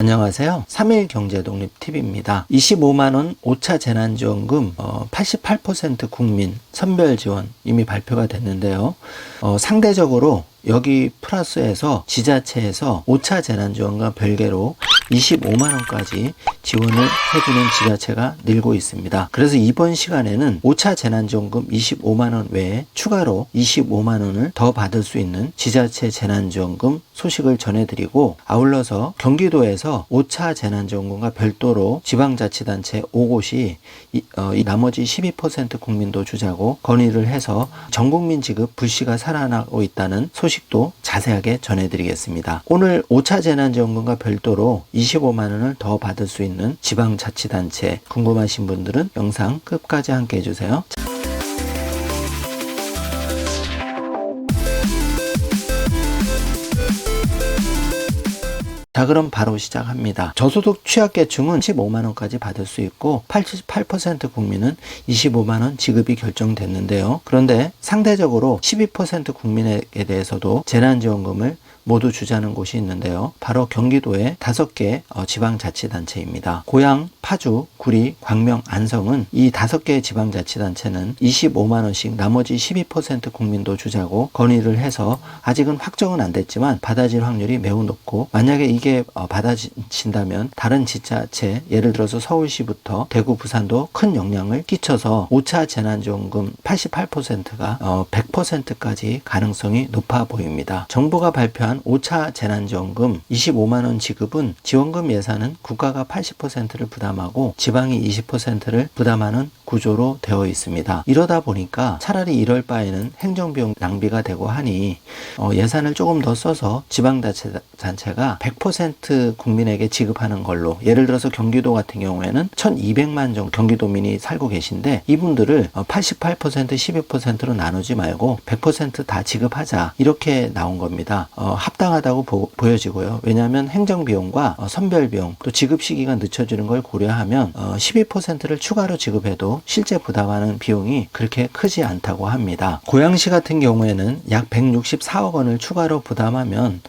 안녕하세요. 3일 경제독립TV입니다. 25만원 5차 재난지원금 88% 국민 선별지원 이미 발표가 됐는데요. 상대적으로 여기 플러스해서 지자체에서 5차 재난지원과 별개로 25만원까지 지원을 해주는 지자체가 늘고 있습니다. 그래서 이번 시간에는 5차 재난지원금 25만원 외에 추가로 25만원을 더 받을 수 있는 지자체 재난지원금 소식을 전해드리고, 아울러서 경기도에서 5차 재난지원금과 별도로 지방자치단체 5곳이 이 나머지 12% 국민도 주자고 건의를 해서 전국민 지급 불씨가 살아나고 있다는 소식도 자세하게 전해드리겠습니다. 오늘 5차 재난지원금과 별도로 25만원을 더 받을 수 있는 지방자치단체 궁금하신 분들은 영상 끝까지 함께 해주세요. 자, 그럼 바로 시작합니다. 저소득 취약계층은 15만원까지 받을 수 있고 88% 국민은 25만원 지급이 결정됐는데요. 그런데 상대적으로 12% 국민에게 대해서도 재난지원금을 모두 주자는 곳이 있는데요. 바로 경기도의 5개 지방자치단체입니다. 고양, 파주, 구리, 광명, 안성은 이 5개의 지방자치단체는 25만원씩 나머지 12% 국민도 주자고 건의를 해서 아직은 확정은 안 됐지만 받아질 확률이 매우 높고, 만약에 이게 받아진다면 다른 지자체, 예를 들어서 서울시부터 대구, 부산도 큰 영향을 끼쳐서 5차 재난지원금 88%가 100%까지 가능성이 높아 보입니다. 정부가 발표한 5차 재난지원금 25만원 지급은 지원금 예산은 국가가 80%를 부담하고 지방이 20%를 부담하는 구조로 되어 있습니다. 이러다 보니까 차라리 이럴 바에는 행정비용 낭비가 되고 하니 예산을 조금 더 써서 지방자치단체가 100% 국민에게 지급하는 걸로, 예를 들어서 경기도 같은 경우에는 1200만 정도 경기도민이 살고 계신데 이분들을 88% 12%로 나누지 말고 100% 다 지급하자, 이렇게 나온 겁니다. 합당하다고 보여지고요. 왜냐하면 행정비용과 선별비용 또 지급 시기가 늦춰지는 걸 고려하면 12%를 추가로 지급해도 실제 부담하는 비용이 그렇게 크지 않다고 합니다. 고양시 같은 경우에는 약 164억 원을 추가로 부담하면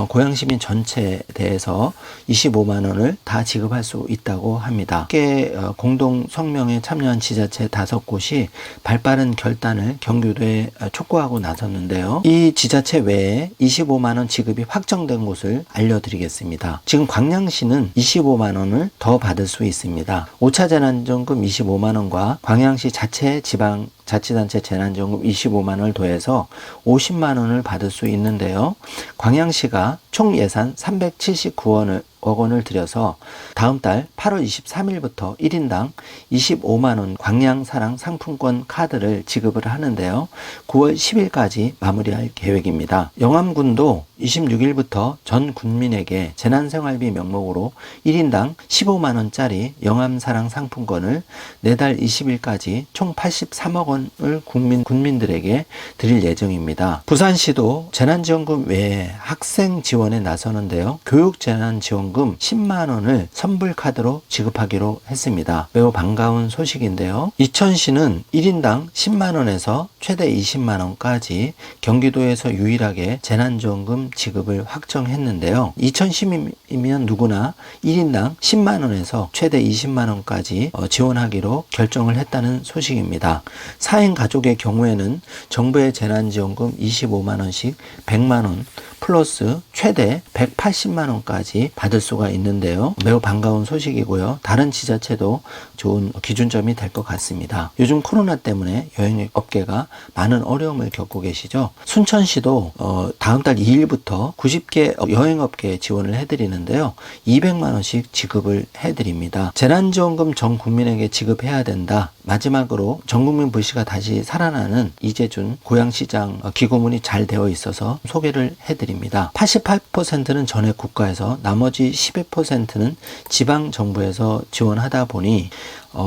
고양시민 전체에 대해서 25만원을 다 지급할 수 있다고 합니다. 함께 공동 성명에 참여한 지자체 5곳이 발빠른 결단을 경기도에 촉구하고 나섰는데요. 이 지자체 외에 25만원 지급이 확정된 곳을 알려드리겠습니다. 지금 광양시는 25만원을 더 받을 수 있습니다. 5차 재난지원금 25만원과 광양시 자체 지방자치단체 재난지원금 25만원을 더해서 50만원을 받을 수 있는데요. 광양시가 총 예산 379억 원을 들여서 다음 달 8월 23일부터 1인당 25만원 광양사랑 상품권 카드를 지급을 하는데요. 9월 10일까지 마무리할 계획입니다. 영암군도 26일부터 전 국민에게 재난생활비 명목으로 1인당 15만원짜리 영암사랑 상품권을 내달 20일까지 총 83억 원을 국민들에게 드릴 예정입니다. 부산시도 재난지원금 외에 학생 지원에 나서는데요. 교육재난지원금 10만원을 선불카드로 지급하기로 했습니다. 매우 반가운 소식인데요. 이천시는 1인당 10만원에서 최대 20만원까지 경기도에서 유일하게 재난지원금 지급을 확정했는데요. 이천시민이면 누구나 1인당 10만원에서 최대 20만원까지 지원하기로 결정을 했다는 소식입니다. 4인 가족의 경우에는 정부의 재난지원금 25만원씩 100만원 플러스 최대 180만원까지 받을 수가 있는데요. 매우 반가운 소식이고요. 다른 지자체도 좋은 기준점이 될 것 같습니다. 요즘 코로나 때문에 여행업계가 많은 어려움을 겪고 계시죠. 순천시도 다음 달 2일부터 90개 여행업계에 지원을 해드리는데요. 200만원씩 지급을 해드립니다. 재난지원금 전 국민에게 지급해야 된다. 마지막으로 전국민 불씨가 다시 살아나는 이재준 고양시장 기고문이 잘 되어 있어서 소개를 해드립니다. 88%는 전액 국가에서 나머지 12%는 지방정부에서 지원하다 보니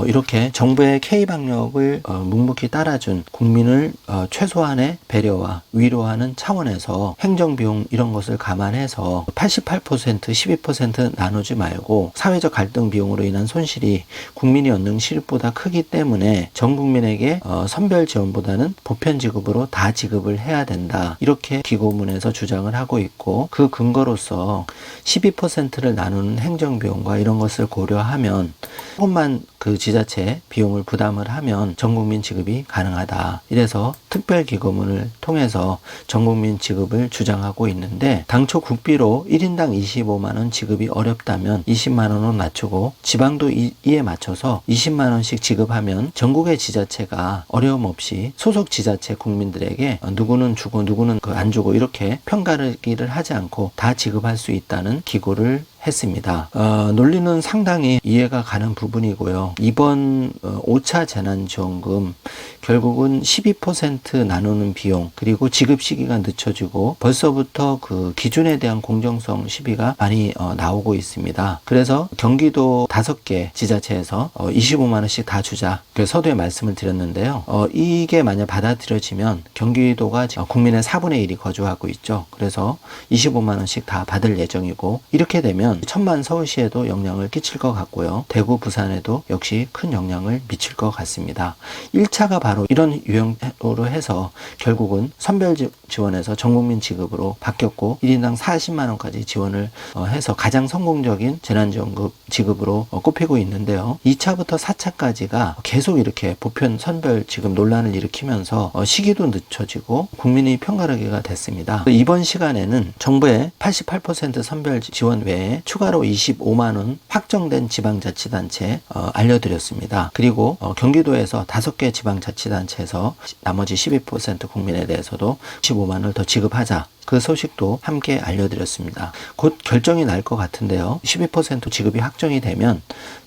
이렇게 정부의 K방역을 묵묵히 따라준 국민을 최소한의 배려와 위로하는 차원에서 행정비용 이런 것을 감안해서 88%, 12% 나누지 말고 사회적 갈등 비용으로 인한 손실이 국민이 얻는 실익보다 크기 때문에 전 국민에게 선별 지원보다는 보편 지급으로 다 지급을 해야 된다. 이렇게 기고문에서 주장을 하고 있고, 그 근거로서 12%를 나누는 행정비용과 이런 것을 고려하면 조금만 그 지자체 비용을 부담을 하면 전국민 지급이 가능하다. 이래서 특별기고문을 통해서 전국민 지급을 주장하고 있는데, 당초 국비로 1인당 25만원 지급이 어렵다면 20만원으로 낮추고 지방도 이에 맞춰서 20만원씩 지급하면 전국의 지자체가 어려움 없이 소속 지자체 국민들에게 누구는 주고 누구는 안 주고 이렇게 편가르기를 하지 않고 다 지급할 수 있다는 기고를 했습니다. 논리는 상당히 이해가 가는 부분이고요. 이번 5차 재난지원금 결국은 12% 나누는 비용, 그리고 지급 시기가 늦춰지고 벌써부터 그 기준에 대한 공정성 시비가 많이 나오고 있습니다. 그래서 경기도 5개 지자체에서 25만원씩 다 주자, 그 서두에 말씀을 드렸는데요. 이게 만약 받아들여지면 경기도가 국민의 4분의 1이 거주하고 있죠. 그래서 25만원씩 다 받을 예정이고, 이렇게 되면 천만 서울시에도 영향을 끼칠 것 같고요. 대구, 부산에도 역시 큰 영향을 미칠 것 같습니다. 1차가 바로 이런 유형으로 해서 결국은 선별 지원에서 전국민 지급으로 바뀌었고 1인당 40만원까지 지원을 해서 가장 성공적인 재난지원금 지급으로 꼽히고 있는데요. 2차부터 4차까지가 계속 이렇게 보편 선별 지급 논란을 일으키면서 시기도 늦춰지고 국민이 편가르기가 됐습니다. 이번 시간에는 정부의 88% 선별 지원 외에 추가로 25만원 확정된 지방자치단체 알려드렸습니다. 그리고 경기도에서 5개 지방자치단체에서 나머지 12% 국민에 대해서도 15만원을 더 지급하자, 그 소식도 함께 알려드렸습니다. 곧 결정이 날 것 같은데요. 12% 지급이 확정이 되면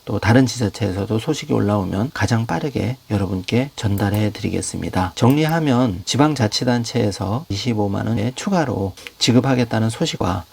또 다른 지자체에서도 소식이 올라오면 가장 빠르게 여러분께 전달해 드리겠습니다. 정리하면 지방자치단체에서 25만원에 추가로 지급하겠다는 소식과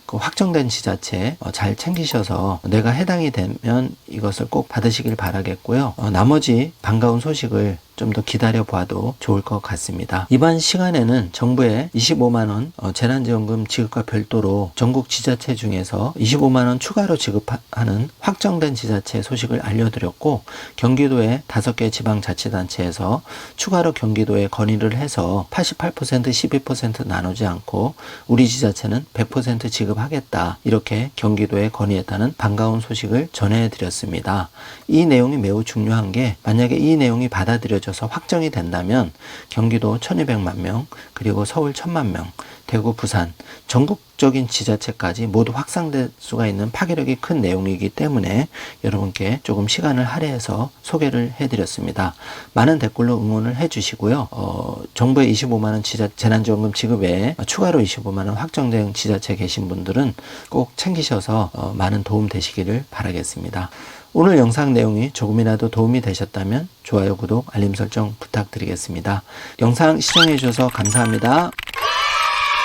그 확정된 지자체 잘 챙기셔서 내가 해당이 되면 이것을 꼭 받으시길 바라겠고요. 나머지 반가운 소식을 좀 더 기다려 봐도 좋을 것 같습니다. 이번 시간에는 정부의 25만원 재난지원금 지급과 별도로 전국 지자체 중에서 25만원 추가로 지급하는 확정된 지자체 소식을 알려드렸고, 경기도의 5개 지방자치단체에서 추가로 경기도에 건의를 해서 88% 12% 나누지 않고 우리 지자체는 100% 지급하겠다, 이렇게 경기도에 건의했다는 반가운 소식을 전해드렸습니다. 이 내용이 매우 중요한 게, 만약에 이 내용이 받아들여져 확정이 된다면 경기도 1200만 명, 그리고 서울 1000만 명, 대구, 부산 전국적인 지자체까지 모두 확산될 수가 있는 파괴력이 큰 내용이기 때문에 여러분께 조금 시간을 할애해서 소개를 해드렸습니다. 많은 댓글로 응원을 해주시고요. 정부의 25만원 재난지원금 지급 외에 추가로 25만원 확정된 지자체 계신 분들은 꼭 챙기셔서 많은 도움 되시기를 바라겠습니다. 오늘 영상 내용이 조금이라도 도움이 되셨다면 좋아요, 구독, 알림 설정 부탁드리겠습니다. 영상 시청해 주셔서 감사합니다.